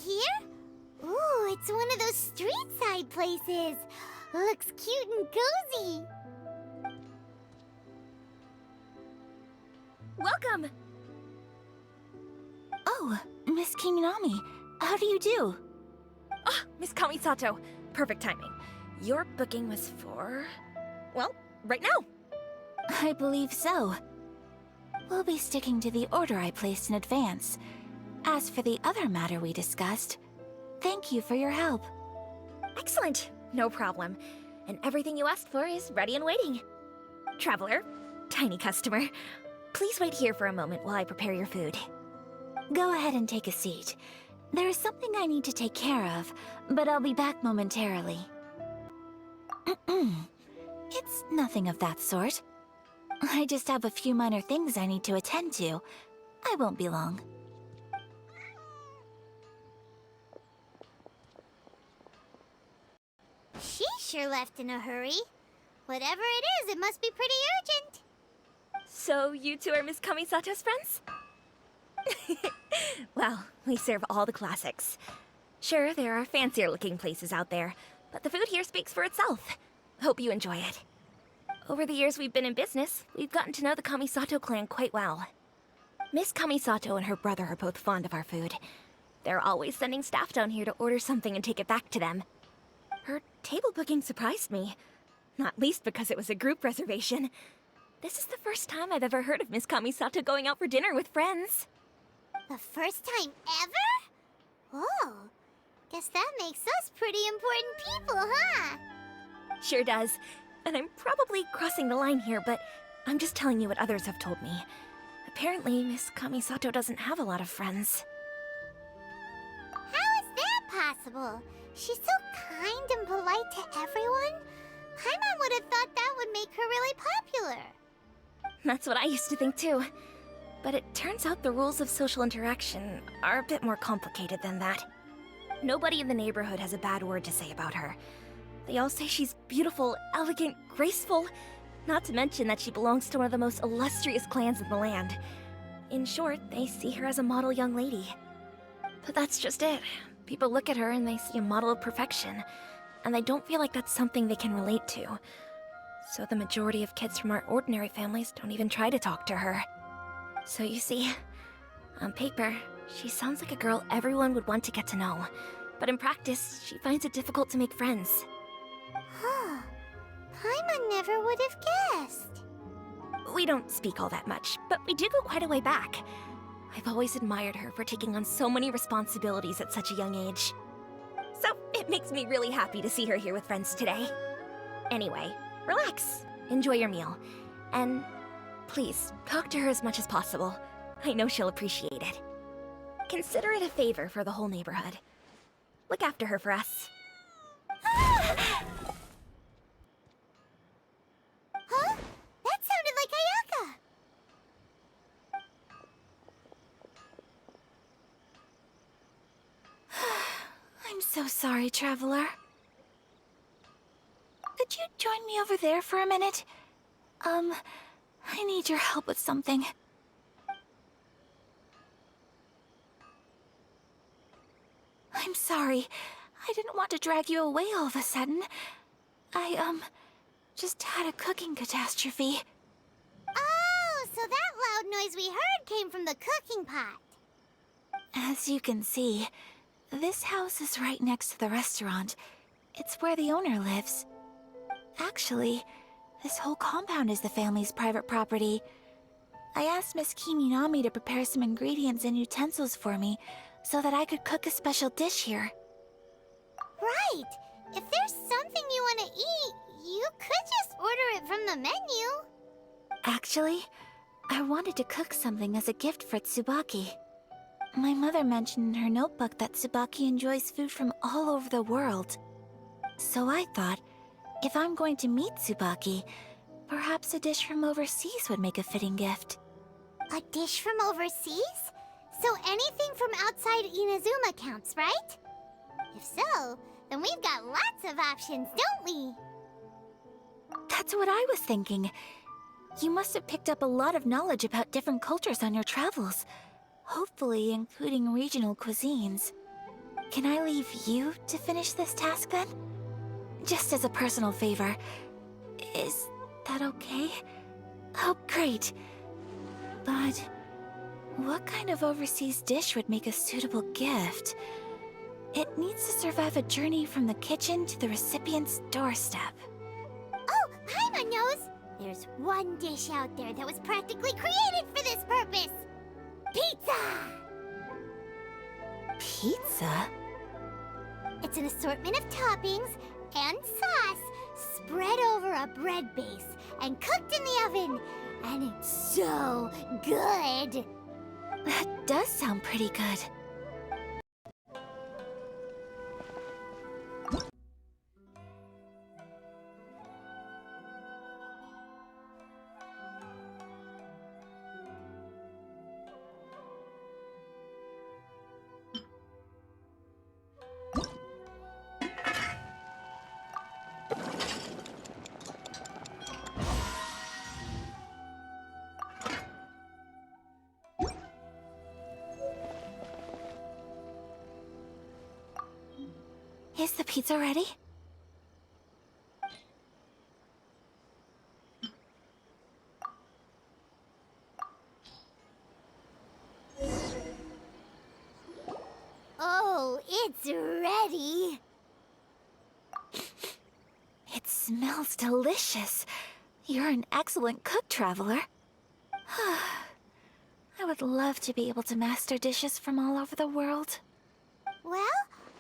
here? Ooh, it's one of those street-side places. Looks cute and cozy. Welcome! Oh, Miss Kiminami, how do you do? Ah, Miss Kamisato. Perfect timing. Your booking was for... well, right now. I believe so. We'll be sticking to the order I placed in advance. As for the other matter we discussed, thank you for your help. Excellent. No problem. And everything you asked for is ready and waiting. Traveler, tiny customer, please wait here for a moment while I prepare your food. Go ahead and take a seat. There is something I need to take care of, but I'll be back momentarily. It's nothing of that sort. I just have a few minor things I need to attend to. I won't be long. She sure left in a hurry. Whatever it is, it must be pretty urgent. So you two are Miss Kamisato's friends? Well, we serve all the classics. Sure, there are fancier looking places out there, but the food here speaks for itself. Hope you enjoy it. Over the years we've been in business, we've gotten to know the Kamisato clan quite well. Miss Kamisato and her brother are both fond of our food. They're always sending staff down here to order something and take it back to them. Her table booking surprised me, not least because it was a group reservation. This is the first time I've ever heard of Miss Kamisato going out for dinner with friends. The first time ever? Whoa. Guess that makes us pretty important people, huh? Sure does. And I'm probably crossing the line here, but I'm just telling you what others have told me. Apparently, Miss Kamisato doesn't have a lot of friends. How is that possible? She's so kind and polite to everyone. Paimon would have thought that would make her really popular. That's what I used to think too. But it turns out the rules of social interaction are a bit more complicated than that. Nobody in the neighborhood has a bad word to say about her. They all say she's beautiful, elegant, graceful, not to mention that she belongs to one of the most illustrious clans in the land. In short, they see her as a model young lady. But that's just it. People look at her and they see a model of perfection, and they don't feel like that's something they can relate to. So the majority of kids from our ordinary families don't even try to talk to her. So you see, on paper, she sounds like a girl everyone would want to get to know. But in practice, she finds it difficult to make friends. Huh. Paimon never would have guessed. We don't speak all that much, but we do go quite a way back. I've always admired her for taking on so many responsibilities at such a young age. So it makes me really happy to see her here with friends today. Anyway, relax, enjoy your meal, and please, talk to her as much as possible. I know she'll appreciate it. Consider it a favor for the whole neighborhood. Look after her for us. Huh? That sounded like Ayaka! I'm so sorry, Traveler. Could you join me over there for a minute? I need your help with something. I'm sorry. I didn't want to drag you away all of a sudden. I, just had a cooking catastrophe. Oh, so that loud noise we heard came from the cooking pot. As you can see, this house is right next to the restaurant. It's where the owner lives. Actually, this whole compound is the family's private property. I asked Miss Kiminami to prepare some ingredients and utensils for me so that I could cook a special dish here. Right. If there's something you want to eat, you could just order it from the menu. Actually, I wanted to cook something as a gift for Tsubaki. My mother mentioned in her notebook that Tsubaki enjoys food from all over the world. So I thought, if I'm going to meet Tsubaki, perhaps a dish from overseas would make a fitting gift. A dish from overseas? So anything from outside Inazuma counts, right? If so, then we've got lots of options, don't we? That's what I was thinking. You must have picked up a lot of knowledge about different cultures on your travels. Hopefully including regional cuisines. Can I leave you to finish this task then? Just as a personal favor. Is that okay? Oh, great. But what kind of overseas dish would make a suitable gift? It needs to survive a journey from the kitchen to the recipient's doorstep. Oh, Paimon knows! There's one dish out there that was practically created for this purpose! Pizza! Pizza? It's an assortment of toppings and sauce spread over a bread base and cooked in the oven. And it's so good! That does sound pretty good. Is the pizza ready? Oh, it's ready! It smells delicious. You're an excellent cook, Traveler. I would love to be able to master dishes from all over the world. Well,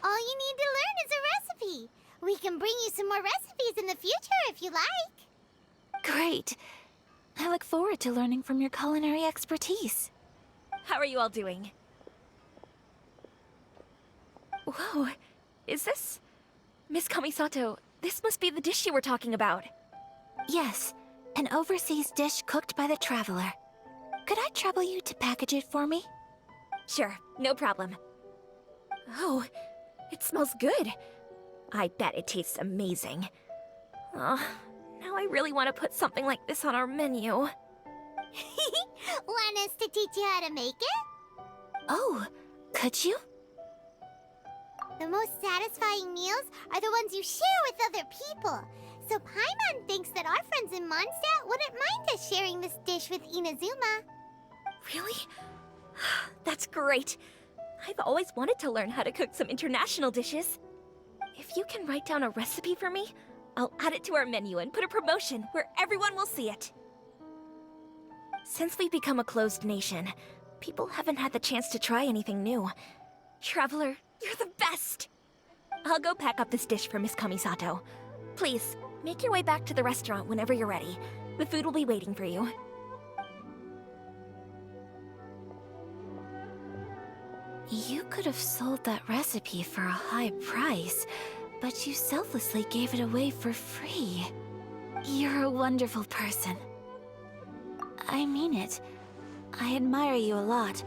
all you need to learn is a recipe. We can bring you some more recipes in the future if you like. Great. I look forward to learning from your culinary expertise. How are you all doing? Whoa, is this... Miss Kamisato, this must be the dish you were talking about. Yes, an overseas dish cooked by the Traveler. Could I trouble you to package it for me? Sure, no problem. Oh, it smells good. I bet it tastes amazing. Oh, now I really want to put something like this on our menu. Want us to teach you how to make it? Oh, could you? The most satisfying meals are the ones you share with other people. So Paimon thinks that our friends in Mondstadt wouldn't mind us sharing this dish with Inazuma. Really? That's great. I've always wanted to learn how to cook some international dishes. If you can write down a recipe for me, I'll add it to our menu and put a promotion where everyone will see it. Since we've become a closed nation, people haven't had the chance to try anything new. Traveler, you're the best! I'll go pack up this dish for Miss Kamisato. Please, make your way back to the restaurant whenever you're ready. The food will be waiting for you. You could have sold that recipe for a high price, but you selflessly gave it away for free. You're a wonderful person. I mean it. I admire you a lot,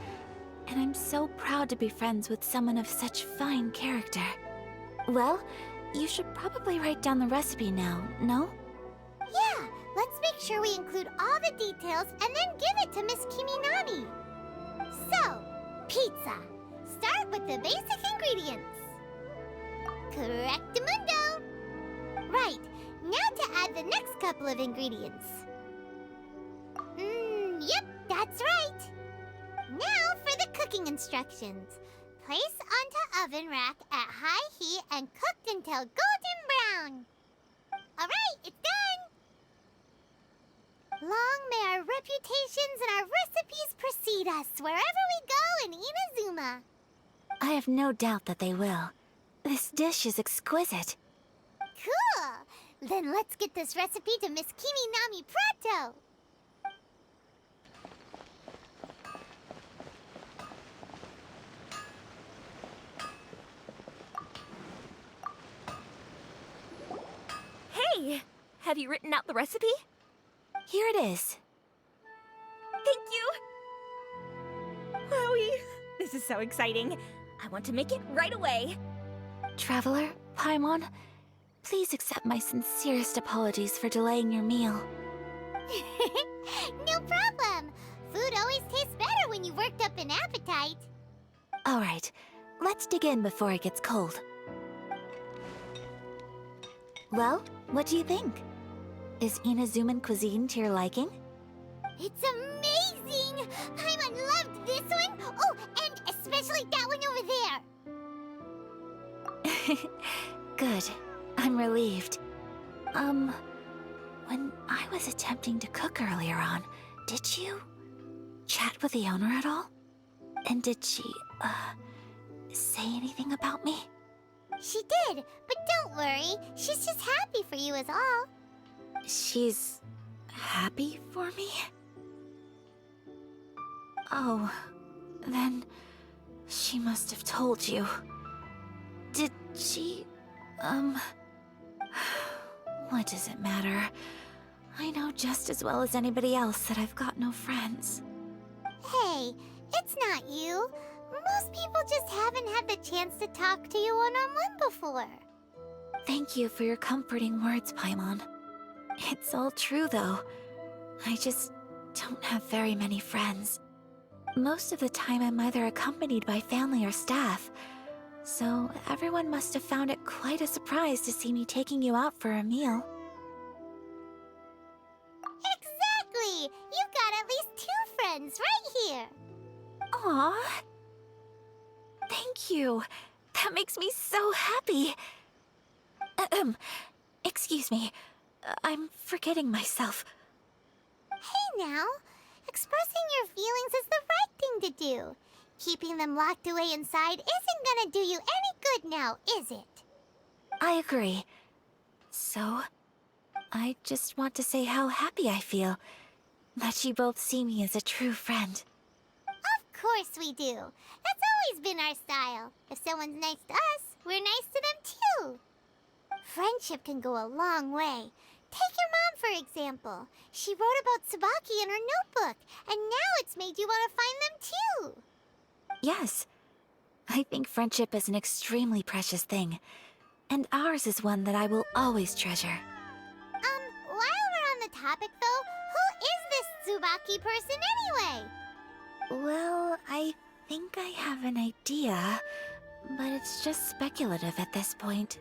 and I'm so proud to be friends with someone of such fine character. Well, you should probably write down the recipe now, no? Yeah, let's make sure we include all the details and then give it to Miss Kiminami. So, pizza. Start with the basic ingredients. Correctamundo. Right, now to add the next couple of ingredients. Yep, that's right. Now for the cooking instructions. Place onto oven rack at high heat and cooked until golden brown. Alright, it's done! Long may our reputations and our recipes precede us wherever we go in Inazuma. I have no doubt that they will. This dish is exquisite. Cool! Then let's get this recipe to Miss Kiminami pronto! Hey! Have you written out the recipe? Here it is. Thank you! Wowie! This is so exciting. I want to make it right away. Traveler, Paimon, please accept my sincerest apologies for delaying your meal. No problem! Food always tastes better when you've worked up an appetite. All right, let's dig in before it gets cold. Well, what do you think? Is Inazuman cuisine to your liking? It's amazing! Paimon loved this one! Oh, and especially that one over there! Good. I'm relieved. When I was attempting to cook earlier on, did you chat with the owner at all? And did she, say anything about me? She did, but don't worry. She's just happy for you is all. She's happy for me? Oh, then she must have told you. Did she, what does it matter? I know just as well as anybody else that I've got no friends. Hey, it's not you. Most people just haven't had the chance to talk to you one-on-one before. Thank you for your comforting words, Paimon. It's all true, though. I just don't have very many friends. Most of the time I'm either accompanied by family or staff, so everyone must have found it quite a surprise to see me taking you out for a meal. Exactly! You've got at least 2 friends right here. Aw. Thank you. That makes me so happy. Excuse me. I'm forgetting myself. Hey now, expressing your feelings is the right thing to do. Keeping them locked away inside isn't gonna do you any good now, is it? I agree. So, I just want to say how happy I feel that you both see me as a true friend. Of course we do. That's always been our style. If someone's nice to us, we're nice to them too. Friendship can go a long way. Take your mom, for example. She wrote about Tsubaki in her notebook, and now it's made you want to find them too. Yes. I think friendship is an extremely precious thing. And ours is one that I will always treasure. While we're on the topic though, who is this Tsubaki person anyway? Well, I think I have an idea, but it's just speculative at this point.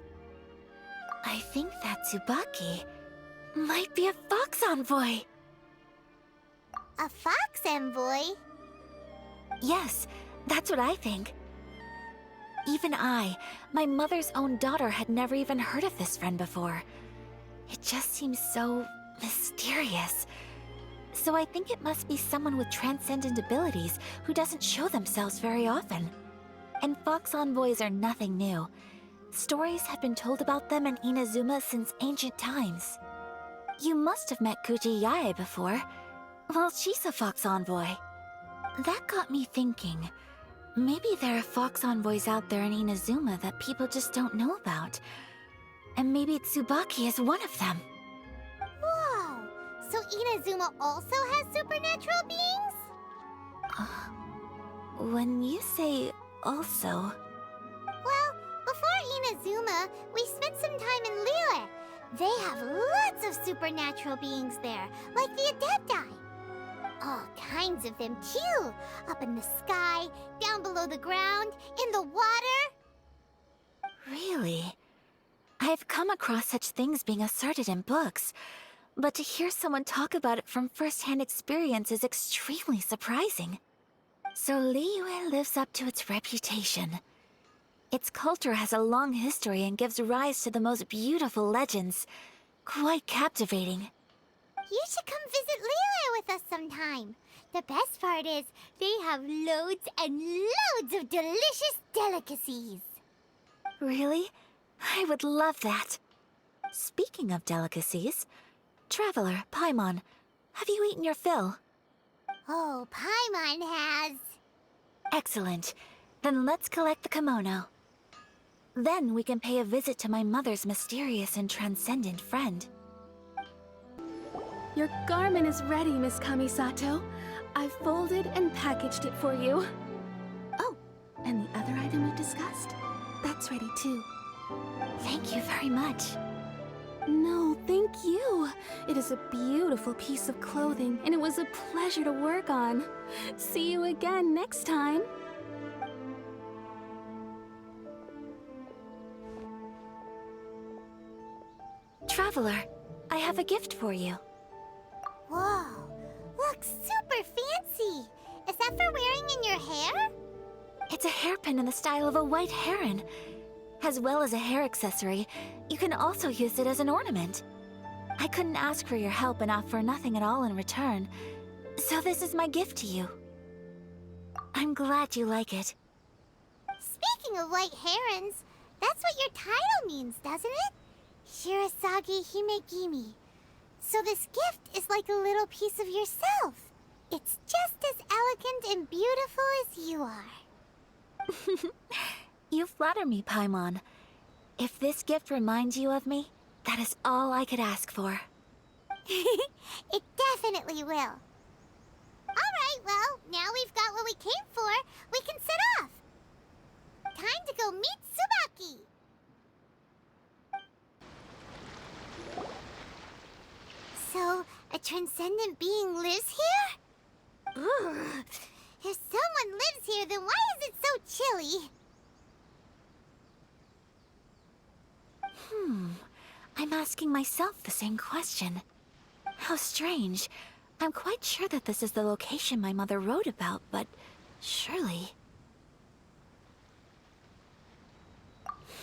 I think that Tsubaki might be a fox envoy. A fox envoy? Yes, that's what I think. Even I, my mother's own daughter, had never even heard of this friend before. It just seems so mysterious. So I think it must be someone with transcendent abilities who doesn't show themselves very often. And fox envoys are nothing new. Stories have been told about them in Inazuma since ancient times. You must have met Kuji Yae before. Well, she's a fox envoy. That got me thinking. Maybe there are fox envoys out there in Inazuma that people just don't know about. And maybe Tsubaki is one of them. Whoa! So Inazuma also has supernatural beings? When you say also... Well, before Inazuma, we spent some time in Liyue. They have lots of supernatural beings there, like the Adepti. All kinds of them too. Up in the sky, down below the ground, in the water. Really? I've come across such things being asserted in books, but to hear someone talk about it from first-hand experience is extremely surprising. So Liyue lives up to its reputation. Its culture has a long history and gives rise to the most beautiful legends. Quite captivating. You should come visit Liyue with us sometime. The best part is, they have loads and loads of delicious delicacies. Really? I would love that. Speaking of delicacies, Traveler, Paimon, have you eaten your fill? Oh, Paimon has. Excellent. Then let's collect the kimono. Then we can pay a visit to my mother's mysterious and transcendent friend. Your garment is ready, Miss Kamisato. I've folded and packaged it for you. Oh, and the other item we discussed? That's ready too. Thank you very much. No, thank you. It is a beautiful piece of clothing, and it was a pleasure to work on. See you again next time. traveler. I have a gift for you. Whoa, looks super fancy. Is that for wearing in your hair? It's a hairpin in the style of a white heron. As well as a hair accessory, you can also use it as an ornament. I couldn't ask for your help and offer nothing at all in return, so this is my gift to you. I'm glad you like it. Speaking of white herons, that's what your title means, doesn't it? Shirasagi Himegimi. So this gift is like a little piece of yourself. It's just as elegant and beautiful as you are. You flatter me, Paimon. If this gift reminds you of me, that is all I could ask for. It definitely will. Alright, well, now we've got what we came for, we can set off. Time to go meet Tsubaki. So, a transcendent being lives here? Ugh. If someone lives here, then why is it so chilly? I'm asking myself the same question. How strange. I'm quite sure that this is the location my mother wrote about, but surely...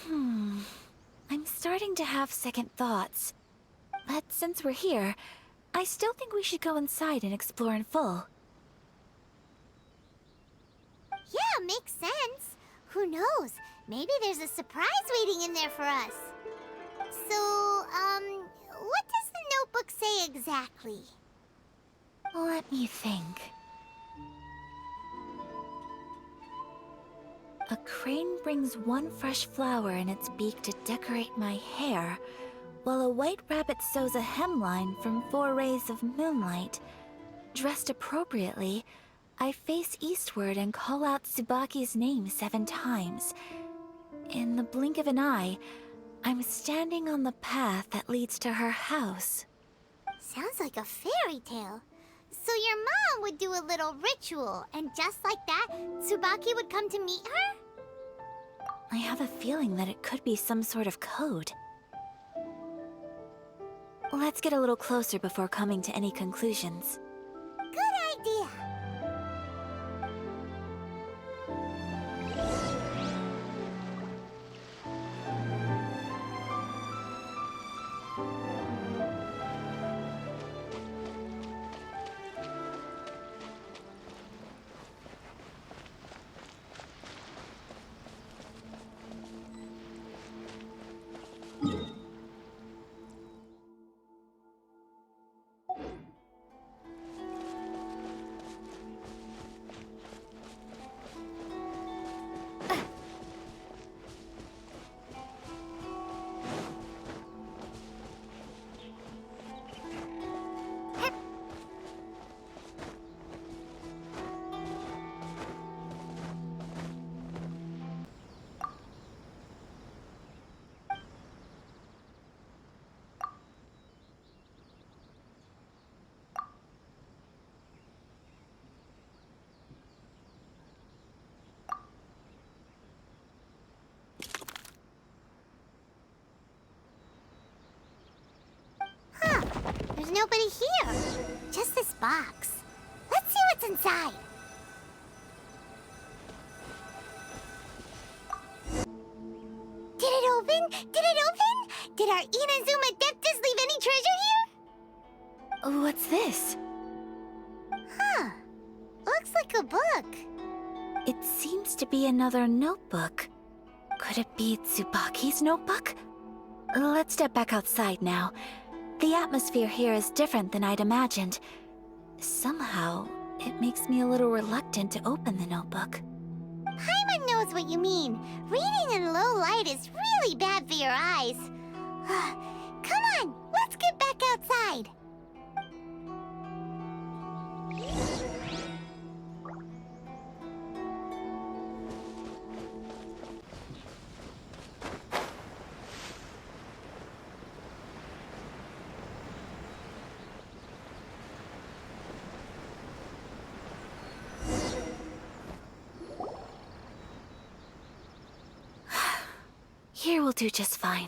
I'm starting to have second thoughts. But since we're here, I still think we should go inside and explore in full. Yeah, makes sense. Who knows? Maybe there's a surprise waiting in there for us. So, what does the notebook say exactly? Let me think. A crane brings one fresh flower in its beak to decorate my hair, while a white rabbit sews a hemline from 4 rays of moonlight. Dressed appropriately, I face eastward and call out Tsubaki's name 7 times. In the blink of an eye, I'm standing on the path that leads to her house. Sounds like a fairy tale. So your mom would do a little ritual, and just like that, Tsubaki would come to meet her? I have a feeling that it could be some sort of code. Let's get a little closer before coming to any conclusions. Good idea. There's nobody here. Just this box. Let's see what's inside. Did it open? Did it open? Did our Inazuma Adeptus leave any treasure here? What's this? Huh. Looks like a book. It seems to be another notebook. Could it be Tsubaki's notebook? Let's step back outside now. The atmosphere here is different than I'd imagined. Somehow, it makes me a little reluctant to open the notebook. Paimon knows what you mean. Reading in low light is really bad for your eyes. Come on, let's get back outside. Here will do just fine.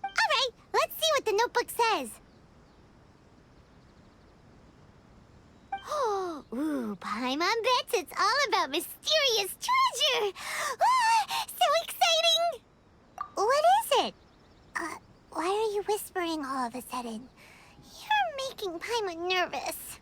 All right, let's see what the notebook says. Ooh, Paimon bets it's all about mysterious treasure! Ah, so exciting! What is it? Why are you whispering all of a sudden? You're making Paimon nervous.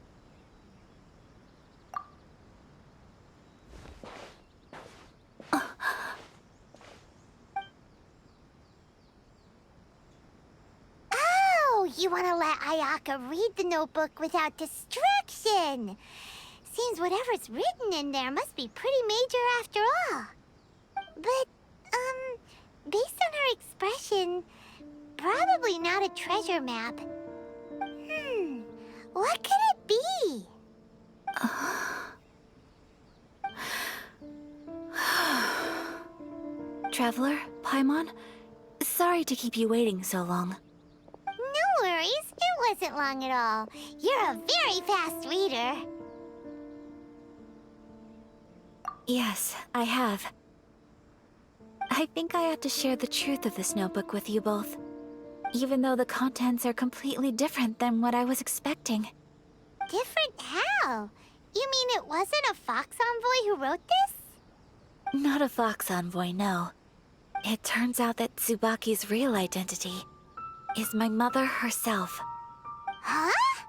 Oh, you want to let Ayaka read the notebook without distraction. Seems whatever's written in there must be pretty major after all. But, based on her expression, probably not a treasure map. What could it be? Traveler, Paimon, sorry to keep you waiting so long. No worries, it wasn't long at all. You're a very fast reader. Yes, I have. I think I ought to share the truth of this notebook with you both, even though the contents are completely different than what I was expecting. Different how? You mean it wasn't a Fox Envoy who wrote this? Not a Fox Envoy, no. It turns out that Tsubaki's real identity is my mother herself. Huh?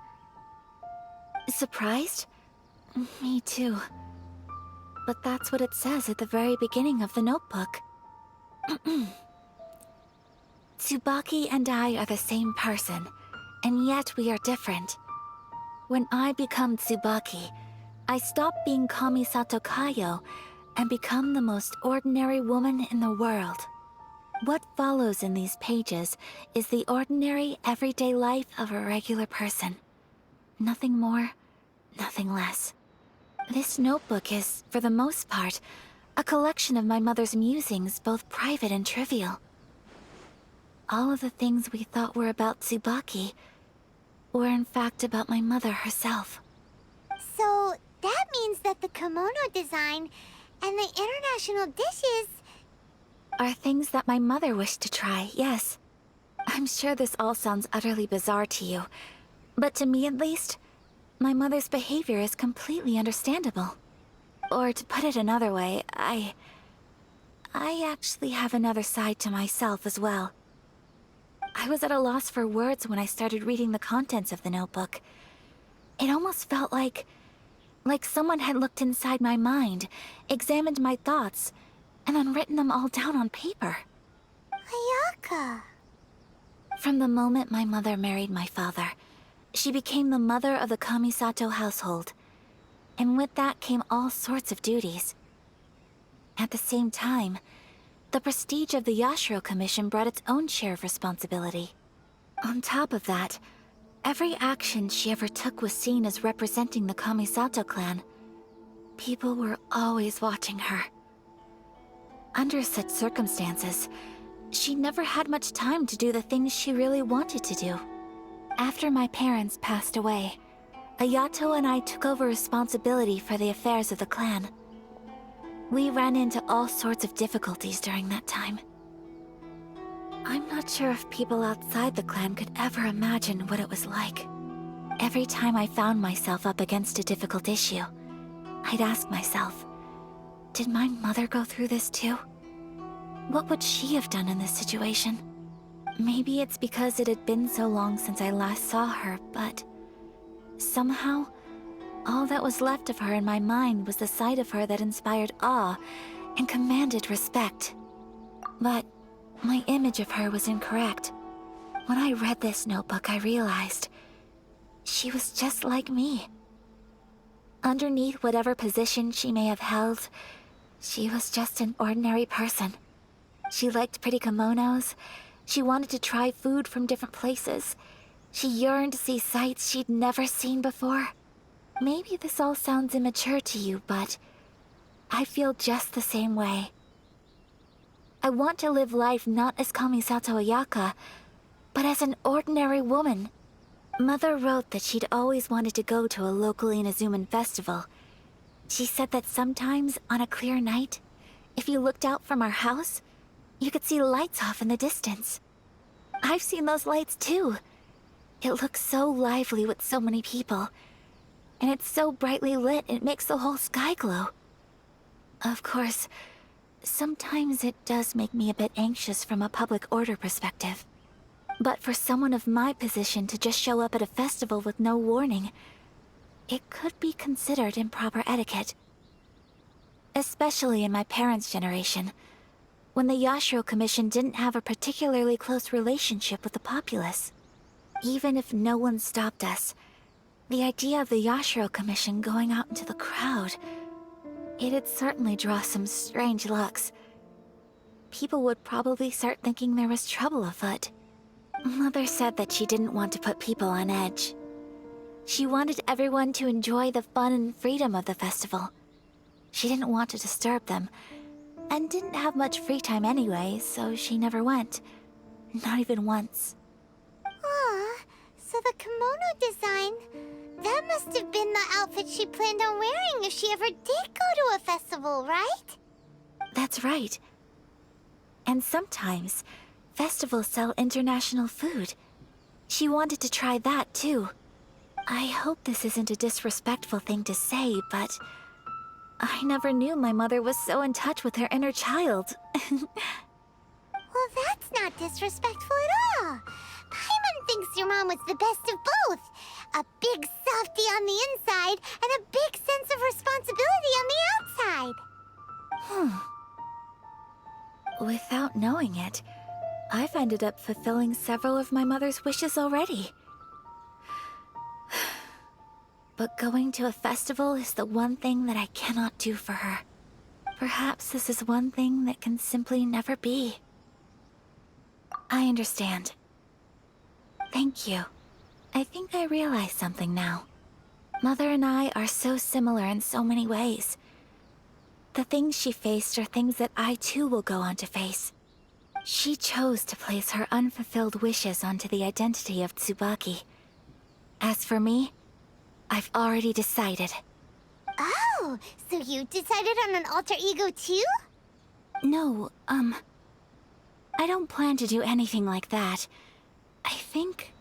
Surprised? Me too. But that's what it says at the very beginning of the notebook. Tsubaki and I are the same person, and yet we are different. When I become Tsubaki, I stop being Kamisato Kayo and become the most ordinary woman in the world. What follows in these pages is the ordinary, everyday life of a regular person. Nothing more, nothing less. This notebook is, for the most part, a collection of my mother's musings, both private and trivial. All of the things we thought were about Tsubaki were in fact about my mother herself. So, that means that the kimono design and the international dishes... Are things that my mother wished to try, yes. I'm sure this all sounds utterly bizarre to you, but to me at least, my mother's behavior is completely understandable. Or to put it another way, I actually have another side to myself as well. I was at a loss for words when I started reading the contents of the notebook. It almost felt like someone had looked inside my mind, examined my thoughts, and then written them all down on paper. Ayaka... From the moment my mother married my father, she became the mother of the Kamisato household. And with that came all sorts of duties. At the same time, the prestige of the Yashiro Commission brought its own share of responsibility. On top of that, every action she ever took was seen as representing the Kamisato clan. People were always watching her. Under such circumstances, she never had much time to do the things she really wanted to do. After my parents passed away, Ayato and I took over responsibility for the affairs of the clan. We ran into all sorts of difficulties during that time. I'm not sure if people outside the clan could ever imagine what it was like. Every time I found myself up against a difficult issue, I'd ask myself, did my mother go through this too? What would she have done in this situation? Maybe it's because it had been so long since I last saw her, but somehow, all that was left of her in my mind was the sight of her that inspired awe and commanded respect. But my image of her was incorrect. When I read this notebook, I realized she was just like me. Underneath whatever position she may have held, she was just an ordinary person. She liked pretty kimonos. She wanted to try food from different places. She yearned to see sights she'd never seen before. Maybe this all sounds immature to you, but I feel just the same way. I want to live life not as Kamisato Ayaka, but as an ordinary woman. Mother wrote that she'd always wanted to go to a local Inazuman festival. She said that sometimes, on a clear night, if you looked out from our house, you could see lights off in the distance. I've seen those lights too. It looks so lively with so many people. And it's so brightly lit, it makes the whole sky glow. Of course, sometimes it does make me a bit anxious from a public order perspective. But for someone of my position to just show up at a festival with no warning, it could be considered improper etiquette. Especially in my parents' generation, when the Yashiro Commission didn't have a particularly close relationship with the populace. Even if no one stopped us, the idea of the Yashiro Commission going out into the crowd, it'd certainly draw some strange looks. People would probably start thinking there was trouble afoot. Mother said that she didn't want to put people on edge. She wanted everyone to enjoy the fun and freedom of the festival. She didn't want to disturb them, and didn't have much free time anyway, so she never went. Not even once. Aw, so the kimono design, that must have been the outfit she planned on wearing if she ever did go to a festival, right? That's right. And sometimes, festivals sell international food. She wanted to try that too. I hope this isn't a disrespectful thing to say, but I never knew my mother was so in touch with her inner child. Well, that's not disrespectful at all. Paimon thinks your mom was the best of both. A big softy on the inside and a big sense of responsibility on the outside. Without knowing it, I've ended up fulfilling several of my mother's wishes already. But going to a festival is the one thing that I cannot do for her. Perhaps this is one thing that can simply never be. I understand. Thank you. I think I realize something now. Mother and I are so similar in so many ways. The things she faced are things that I too will go on to face. She chose to place her unfulfilled wishes onto the identity of Tsubaki. As for me, I've already decided. Oh, so you decided on an alter ego too? No, I don't plan to do anything like that. I think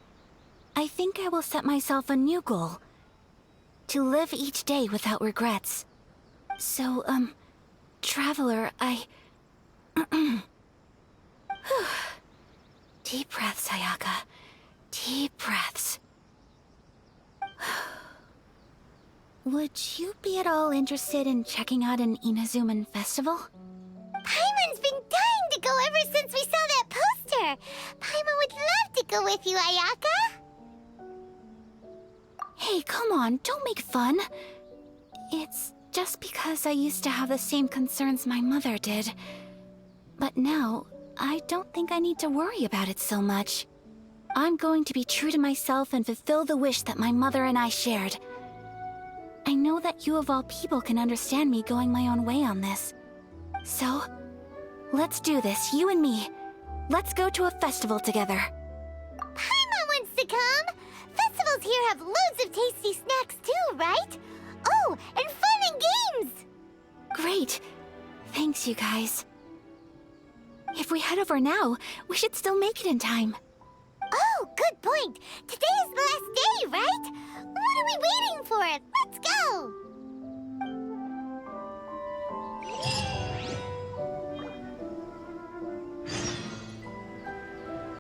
I will set myself a new goal. To live each day without regrets. So, Traveler, Deep breaths, Ayaka. Deep breaths. Would you be at all interested in checking out an Inazuman festival? Paimon's been dying to go ever since we saw that poster. Paimon would love to go with you, Ayaka. Hey, come on, don't make fun. It's just because I used to have the same concerns my mother did. But now, I don't think I need to worry about it so much. I'm going to be true to myself and fulfill the wish that my mother and I shared. I know that you of all people can understand me going my own way on this. So, let's do this, you and me. Let's go to a festival together. Paimon wants to come. Festivals here have loads of tasty snacks too, right? Oh, and fun and games! Great. Thanks, you guys. If we head over now, we should still make it in time. Oh, good point. Today is the last day, right? What are we waiting for?